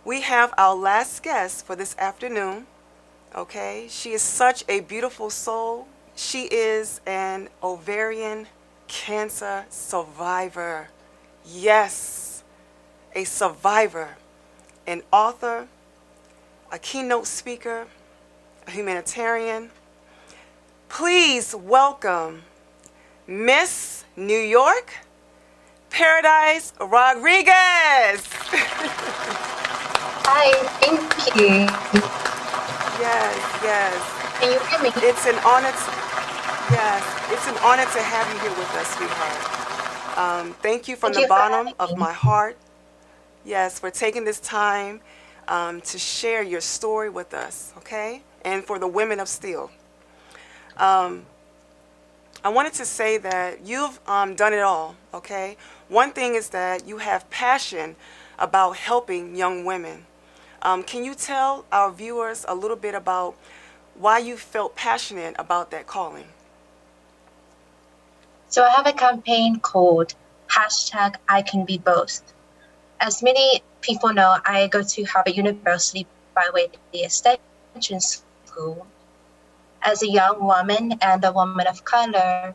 We have our last guest for this afternoon. Okay, she is such a beautiful soul. She is an ovarian cancer survivor. Yes, a survivor, an author, a keynote speaker, a humanitarian. Please welcome Miss New York, Paradise Rodriguez. Hi, thank you. Yes, yes. Can you hear me? It's an honor. Yes, it's an honor to have you here with us, sweetheart. Thank you from Thank the you for bottom having of me. my heart. Yes, for taking this time to share your story with us, okay? And for the women of Steele. Um, I wanted to say that you've done it all, okay? One thing is that you have passion about helping young women. Can you tell our viewers a little bit about why you felt passionate about that calling? So I have a campaign called hashtag I Can Be Both. As many people know, I go to Harvard University by way of the extension school. As a young woman and a woman of color,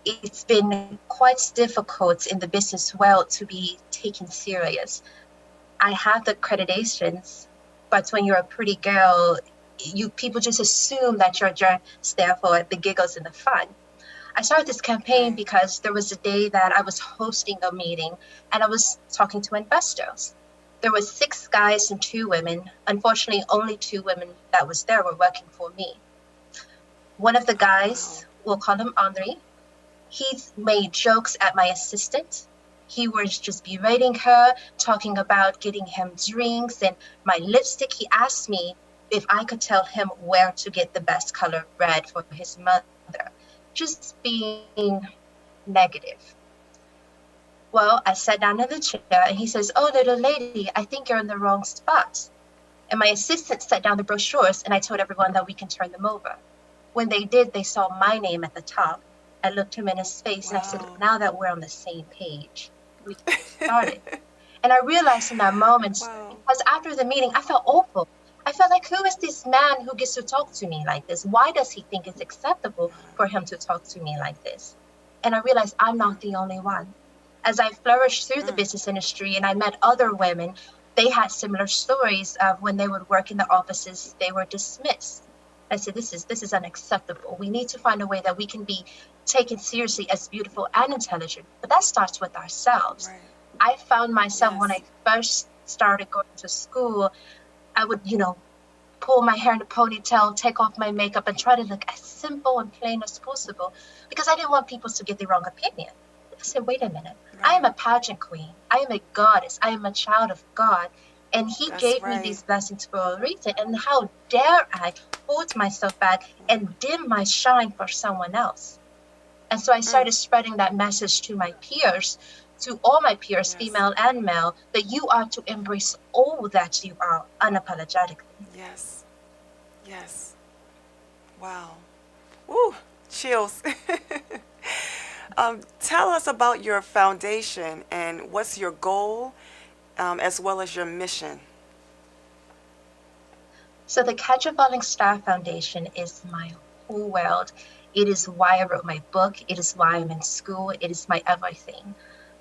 it's been quite difficult in the business world to be taken serious. I have the accreditations, but when you're a pretty girl, people just assume that you're just there for the giggles and the fun. I started this campaign Right. because there was a day that I was hosting a meeting and I was talking to investors. There were 6 guys and 2 women. Unfortunately, only 2 women that was there were working for me. One of the Oh, wow. guys, we'll call him Henri, he's made jokes at my assistant. He was just berating her, talking about getting him drinks and my lipstick. He asked me if I could tell him where to get the best color red for his mother. Just being negative. Well, I sat down in the chair and he says, "Oh, little lady, I think you're in the wrong spot." And my assistant set down the brochures and I told everyone that we can turn them over. When they did, they saw my name at the top. I looked him in his face and I said, Wow. "Now that we're on the same page, we can start it." And I realized in that moment, Wow. because after the meeting, I felt awful. I felt like, who is this man who gets to talk to me like this? Why does he think it's acceptable for him to talk to me like this? And I realized I'm not the only one. As I flourished through the Mm. business industry and I met other women, they had similar stories of when they would work in the offices, they were dismissed. I said, this is unacceptable. We need to find a way that we can be taken seriously as beautiful and intelligent. But that starts with ourselves. Right. I found myself when Yes. I first started going to school, I would, pull my hair in a ponytail, take off my makeup, and try to look as simple and plain as possible because I didn't want people to get the wrong opinion. I said, wait a minute. I am Right. a pageant queen. I am a goddess. I am a child of God. And he That's gave me right. these blessings for a reason. And how dare I hold myself back and dim my shine for someone else? And so I Mm. started spreading that message to my peers, to all my peers, Yes. female and male, that you are to embrace all that you are unapologetically. Yes. Yes. Wow. Woo. Chills. Tell us about your foundation and what's your goal as well as your mission. So the Catch a Falling Star Foundation is my whole world. It is why I wrote my book. It is why I'm in school. It is my everything.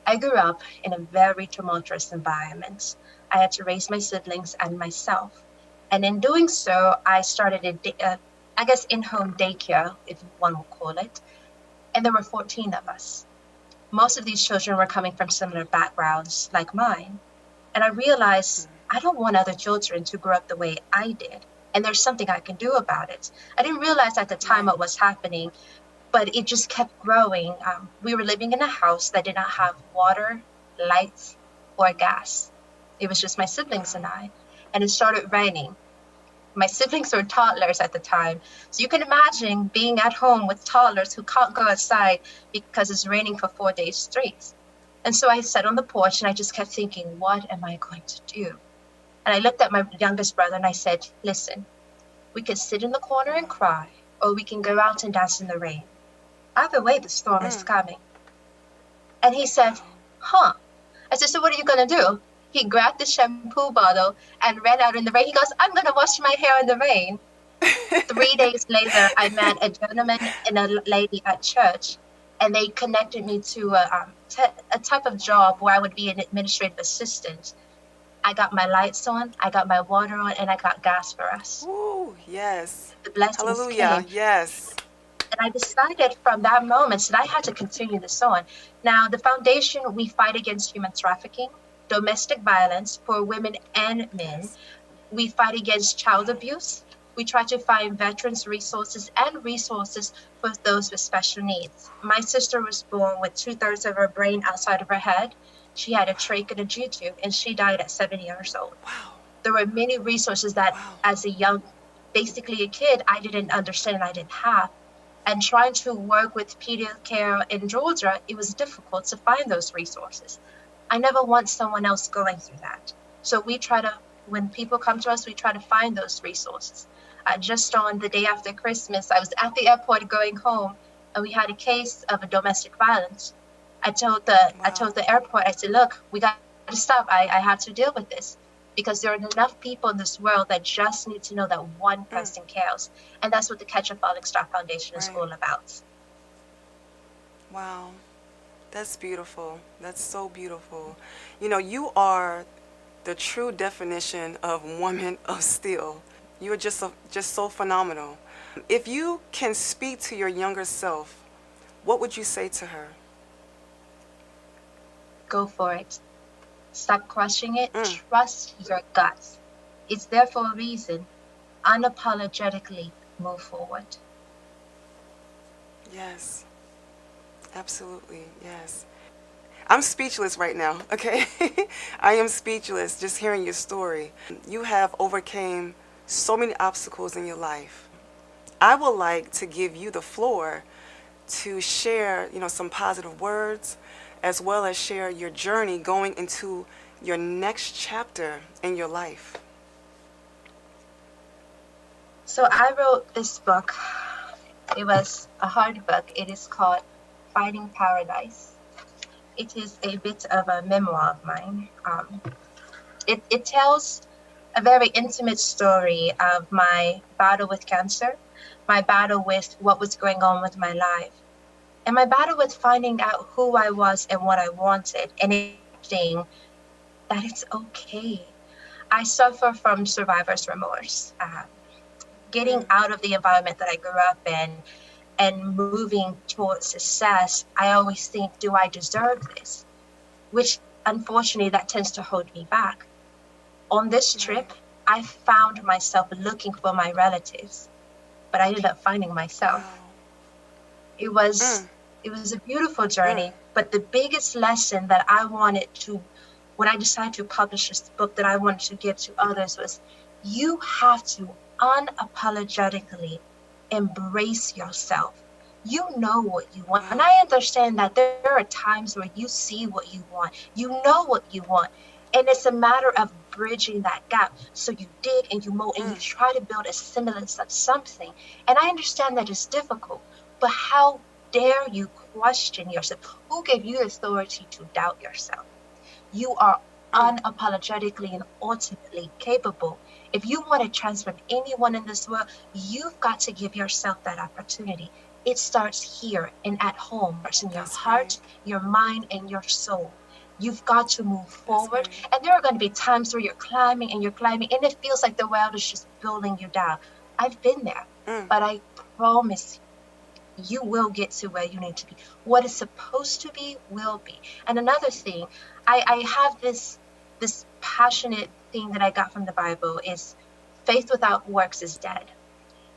I grew up in a very tumultuous environment. I had to raise my siblings and myself. And in doing so, I started I guess, in-home daycare, if one would call it. And there were 14 of us. Most of these children were coming from similar backgrounds like mine. And I realized I don't want other children to grow up the way I did. And there's something I can do about it. I didn't realize at the time Right. what was happening, but it just kept growing. We were living in a house that did not have water, lights, or gas. It was just my siblings and I. And it started raining. My siblings were toddlers at the time. So you can imagine being at home with toddlers who can't go outside because it's raining for 4 days straight. And so I sat on the porch and I just kept thinking, what am I going to do? And I looked at my youngest brother and I said, listen, we could sit in the corner and cry, or we can go out and dance in the rain. Either way, the storm is Mm. coming. And he said, huh. I said, so what are you going to do? He grabbed the shampoo bottle and ran out in the rain. He goes, I'm going to wash my hair in the rain. 3 days later, I met a gentleman and a lady at church, and they connected me to a type of job where I would be an administrative assistant. I got my lights on, I got my water on, and I got gas for us. Ooh, yes. The blessings Hallelujah. came. Yes. And I decided from that moment that I had to continue this on. Now, the foundation, we fight against human trafficking, domestic violence for women and men. Yes. We fight against child abuse. We try to find veterans resources and resources for those with special needs. My sister was born with 2/3 of her brain outside of her head. She had a trach and a G tube, and she died at 7 years old. Wow. There were many resources that, Wow. as a young, basically a kid, I didn't understand and I didn't have. And trying to work with pediatric care in Georgia, it was difficult to find those resources. I never want someone else going through that. So we try to, when people come to us, we try to find those resources. Just on the day after Christmas, I was at the airport going home, and we had a case of a domestic violence. I told the airport, I said, look, we got to stop. I have to deal with this, because there are enough people in this world that just need to know that one person cares. And that's what the Catch a Falling Star Foundation is all about. Wow. That's beautiful. That's so beautiful. You know, you are the true definition of woman of steel. You're just so phenomenal. If you can speak to your younger self, what would you say to her? Go for it. Stop crushing it. Trust your guts. It's there for a reason. Unapologetically move forward. Yes. Absolutely. Yes. I'm speechless right now, okay? I am speechless just hearing your story. You have overcame so many obstacles in your life. I would like to give you the floor to share, some positive words, as well as share your journey going into your next chapter in your life. So I wrote this book. It was a hard book. It is called Fighting Paradise. It is a bit of a memoir of mine. It tells a very intimate story of my battle with cancer, my battle with what was going on with my life, and my battle with finding out who I was and what I wanted, and accepting that it's okay. I suffer from survivor's remorse. Getting out of the environment that I grew up in and moving towards success, I always think, do I deserve this? Which, unfortunately, that tends to hold me back. On this trip, I found myself looking for my relatives, but I ended up finding myself. It was a beautiful journey, but the biggest lesson that I wanted to, when I decided to publish this book, that I wanted to give to others was, you have to unapologetically embrace yourself. You know what you want. And I understand that there are times where you see what you want. You know what you want. And it's a matter of bridging that gap. So you dig and you mold and you try to build a semblance of something. And I understand that it's difficult, but how dare you question yourself? Who gave you the authority to doubt yourself? You are unapologetically and ultimately capable. If you want to transform anyone in this world, you've got to give yourself that opportunity. It starts here and at home. It's in your heart, your mind, and your soul. You've got to move forward. And there are going to be times where you're climbing, and it feels like the world is just building you down. I've been there, but I promise you will get to where you need to be. What is supposed to be will be. And another thing, I have this passionate thing that I got from the Bible is faith without works is dead.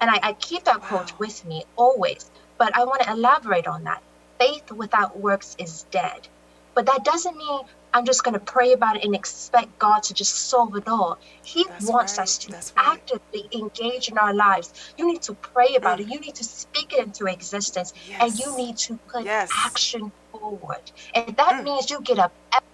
And I keep that quote with me always, but I want to elaborate on that. Faith without works is dead. But that doesn't mean I'm just going to pray about it and expect God to just solve it all. He wants us to actively engage in our lives. You need to pray about it. You need to speak it into existence. And you need to put action forward. And that means you get up every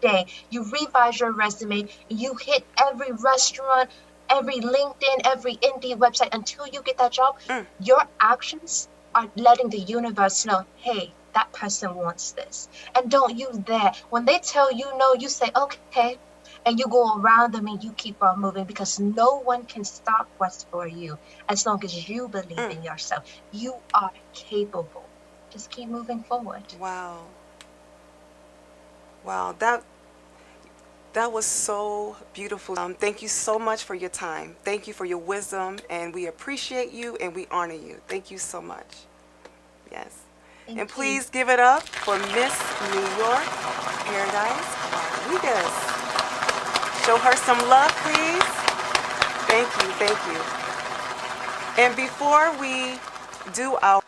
day, you revise your resume, you hit every restaurant, every LinkedIn, every Indeed website until you get that job. Your actions are letting the universe know, hey, that person wants this. And don't use that. When they tell you no, you say, okay. And you go around them and you keep on moving because no one can stop what's for you as long as you believe Mm. in yourself. You are capable. Just keep moving forward. Wow. Wow. That was so beautiful. Thank you so much for your time. Thank you for your wisdom, and we appreciate you and we honor you. Thank you so much. Yes. Thank And you. please give it up for Miss New York Paradise Rodriguez. Show her some love, please. Thank you. Thank you. And before we do our